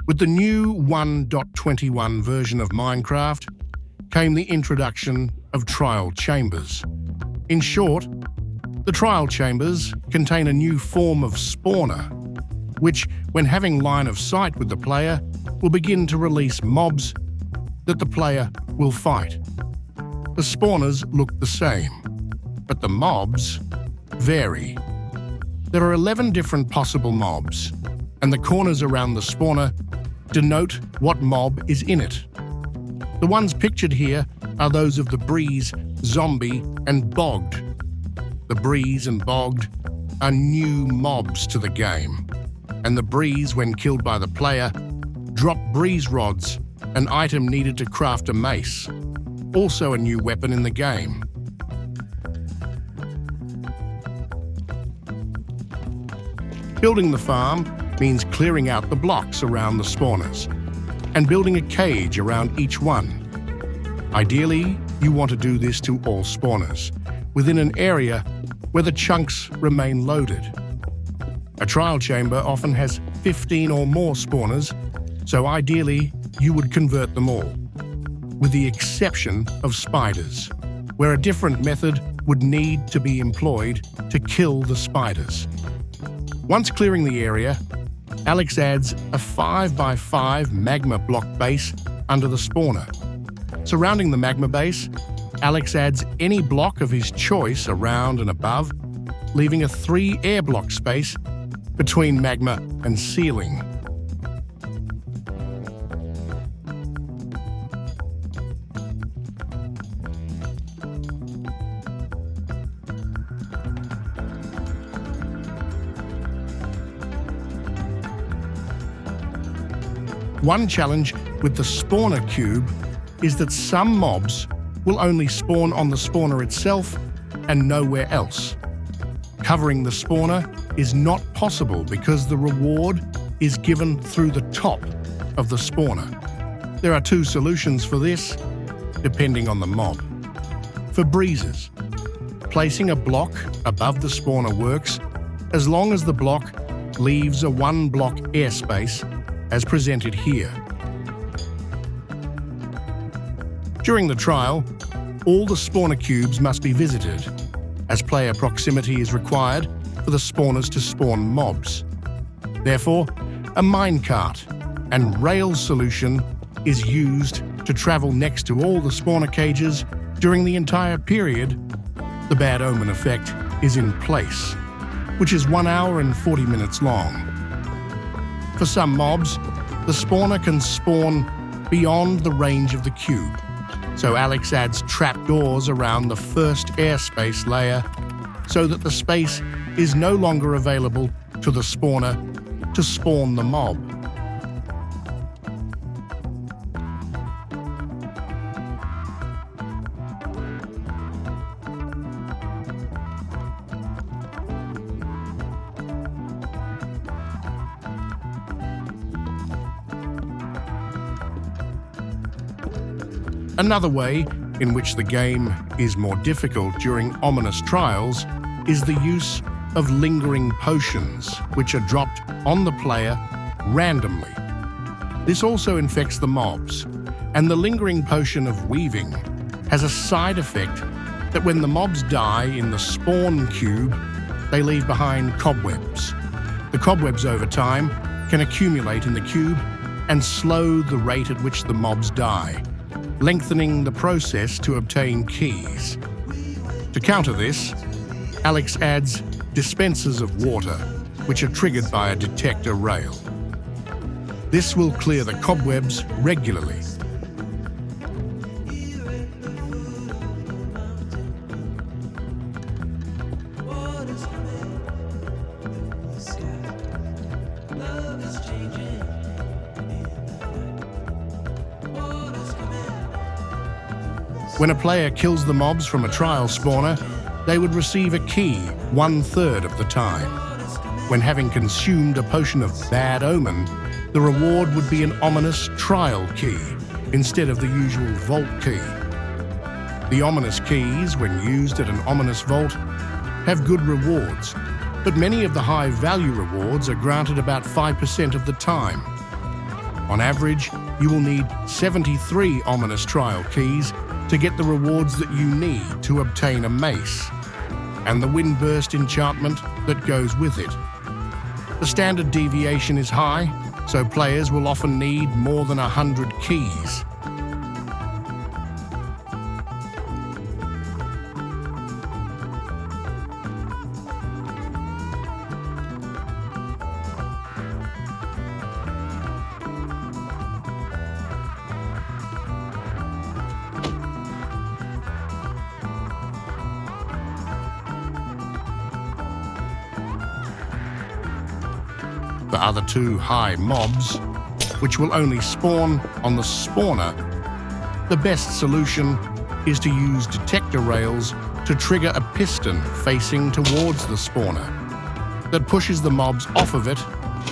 With the new 1.21 version of Minecraft came the introduction of trial chambers. In short, the trial chambers contain a new form of spawner, which, when having line of sight with the player, will begin to release mobs that the player will fight. The spawners look the same, but the mobs vary. There are 11 different possible mobs, and the corners around the spawner denote what mob is in it. The ones pictured here are those of the breeze, zombie, and bogged. The breeze and bogged are new mobs to the game, and the breeze, when killed by the player, drop breeze rods, an item needed to craft a mace, also a new weapon in the game. Building the farm means clearing out the blocks around the spawners and building a cage around each one. Ideally, you want to do this to all spawners, within an area where the chunks remain loaded. A trial chamber often has 15 or more spawners, so ideally you would convert them all, with the exception of spiders, where a different method would need to be employed to kill the spiders. Once clearing the area, Alex adds a 5x5 magma block base under the spawner. Surrounding the magma base, Alex adds any block of his choice around and above, leaving a 3 air block space between magma and ceiling. One challenge with the spawner cube is that some mobs will only spawn on the spawner itself and nowhere else. Covering the spawner is not possible because the reward is given through the top of the spawner. There are 2 solutions for this, depending on the mob. For breezes, placing a block above the spawner works as long as the block leaves a 1-block airspace as presented here. During the trial, all the spawner cubes must be visited, as player proximity is required for the spawners to spawn mobs. Therefore, a minecart and rail solution is used to travel next to all the spawner cages during the entire period the bad omen effect is in place, which is 1 hour and 40 minutes long. For some mobs, the spawner can spawn beyond the range of the cube, so Alex adds trapdoors around the first airspace layer so that the space is no longer available to the spawner to spawn the mob. Another way in which the game is more difficult during ominous trials is the use of lingering potions, which are dropped on the player randomly. This also infects the mobs, and the lingering potion of weaving has a side effect that when the mobs die in the spawn cube, they leave behind cobwebs. The cobwebs over time can accumulate in the cube and slow the rate at which the mobs die, lengthening the process to obtain keys. To counter this, Alex adds dispensers of water, which are triggered by a detector rail. This will clear the cobwebs regularly. When a player kills the mobs from a trial spawner, they would receive a key 1/3 of the time. When having consumed a potion of bad omen, the reward would be an ominous trial key instead of the usual vault key. The ominous keys, when used at an ominous vault, have good rewards, but many of the high-value rewards are granted about 5% of the time. On average, you will need 73 ominous trial keys to get the rewards that you need to obtain a mace, and the windburst enchantment that goes with it. The standard deviation is high, so players will often need more than 100 keys. The other two high mobs, which will only spawn on the spawner, the best solution is to use detector rails to trigger a piston facing towards the spawner that pushes the mobs off of it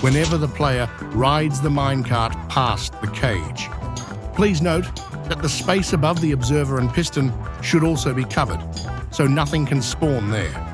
whenever the player rides the minecart past the cage. Please note that the space above the observer and piston should also be covered, so nothing can spawn there.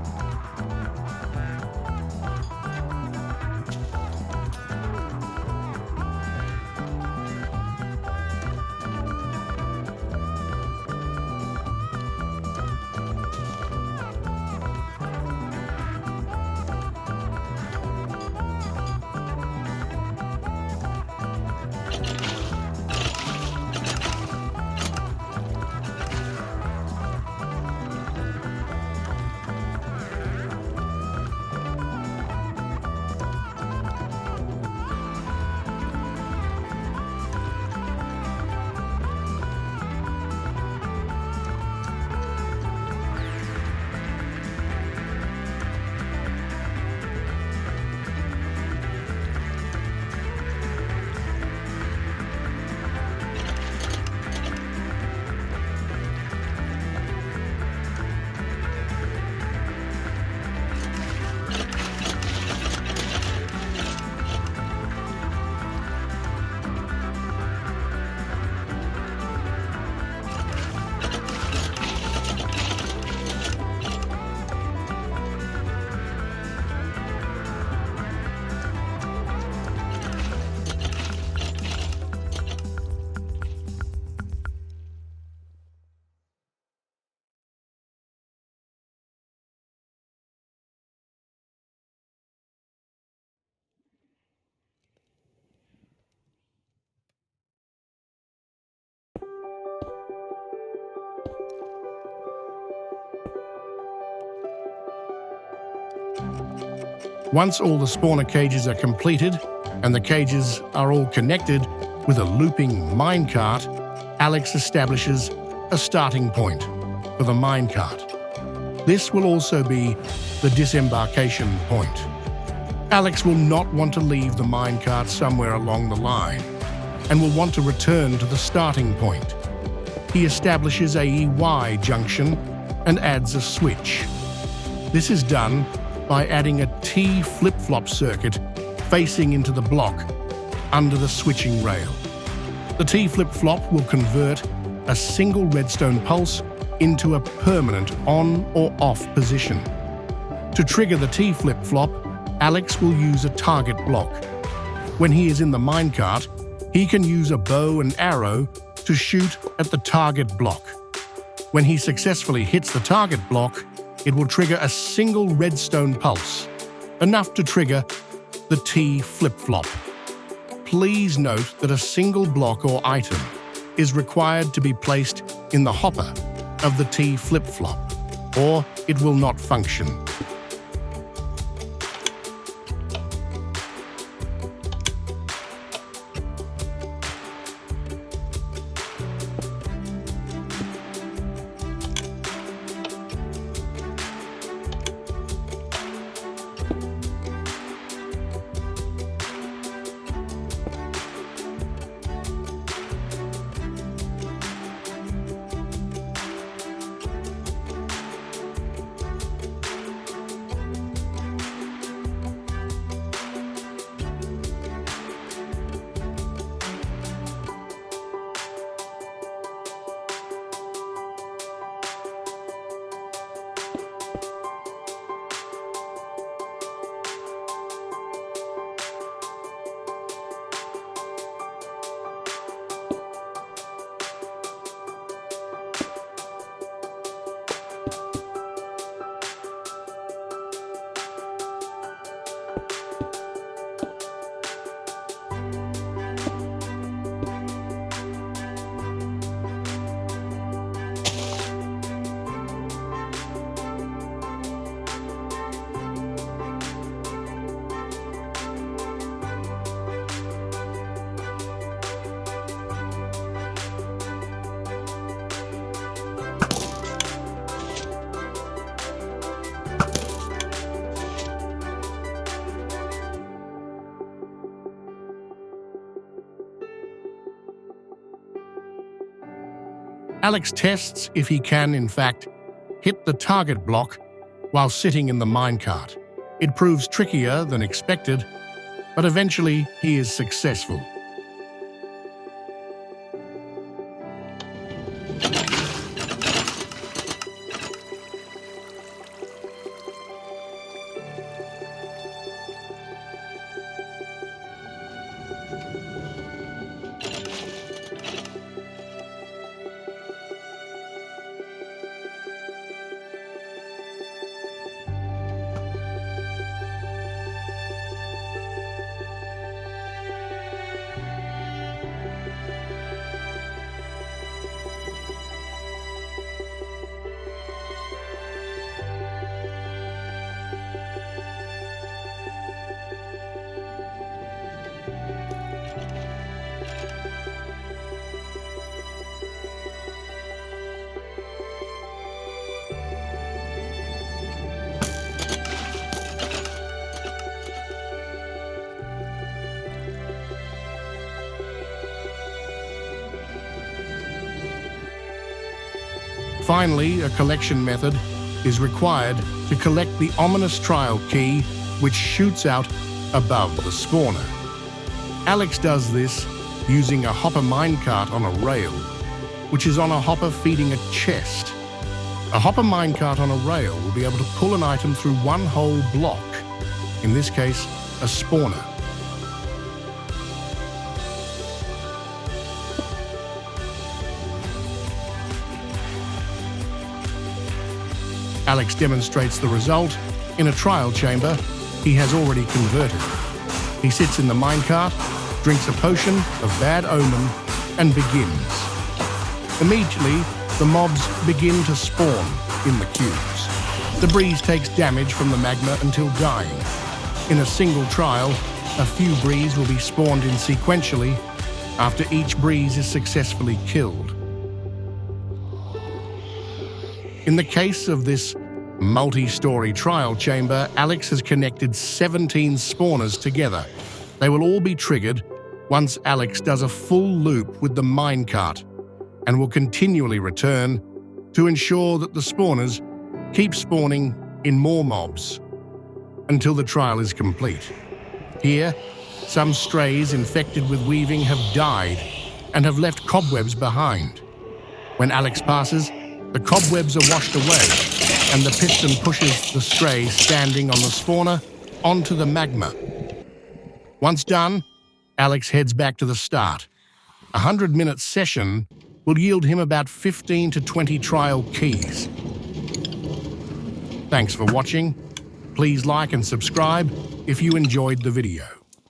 Once all the spawner cages are completed and the cages are all connected with a looping minecart, Alex establishes a starting point for the minecart. This will also be the disembarkation point. Alex will not want to leave the minecart somewhere along the line and will want to return to the starting point. He establishes a Y junction and adds a switch. This is done by adding a T flip-flop circuit facing into the block under the switching rail. The T flip-flop will convert a single redstone pulse into a permanent on or off position. To trigger the T flip-flop, Alex will use a target block. When he is in the minecart, he can use a bow and arrow to shoot at the target block. When he successfully hits the target block, it will trigger a single redstone pulse, enough to trigger the T flip-flop. Please note that a single block or item is required to be placed in the hopper of the T flip-flop, or it will not function. Alex tests if he can, in fact, hit the target block while sitting in the minecart. It proves trickier than expected, but eventually he is successful. Finally, a collection method is required to collect the ominous trial key, which shoots out above the spawner. Alex does this using a hopper minecart on a rail, which is on a hopper feeding a chest. A hopper minecart on a rail will be able to pull an item through one whole block, in this case, a spawner. Alex demonstrates the result in a trial chamber he has already converted. He sits in the minecart, drinks a potion of bad omen, and begins. Immediately, the mobs begin to spawn in the cubes. The breeze takes damage from the magma until dying. In a single trial, a few breeze will be spawned in sequentially after each breeze is successfully killed. In the case of this multi-story trial chamber, Alex has connected 17 spawners together. They will all be triggered once Alex does a full loop with the minecart and will continually return to ensure that the spawners keep spawning in more mobs until the trial is complete. Here, some strays infected with weaving have died and have left cobwebs behind. When Alex passes, the cobwebs are washed away, and the piston pushes the stray standing on the spawner onto the magma. Once done, Alex heads back to the start. A 100-minute session will yield him about 15 to 20 trial keys. Thanks for watching. Please like and subscribe if you enjoyed the video.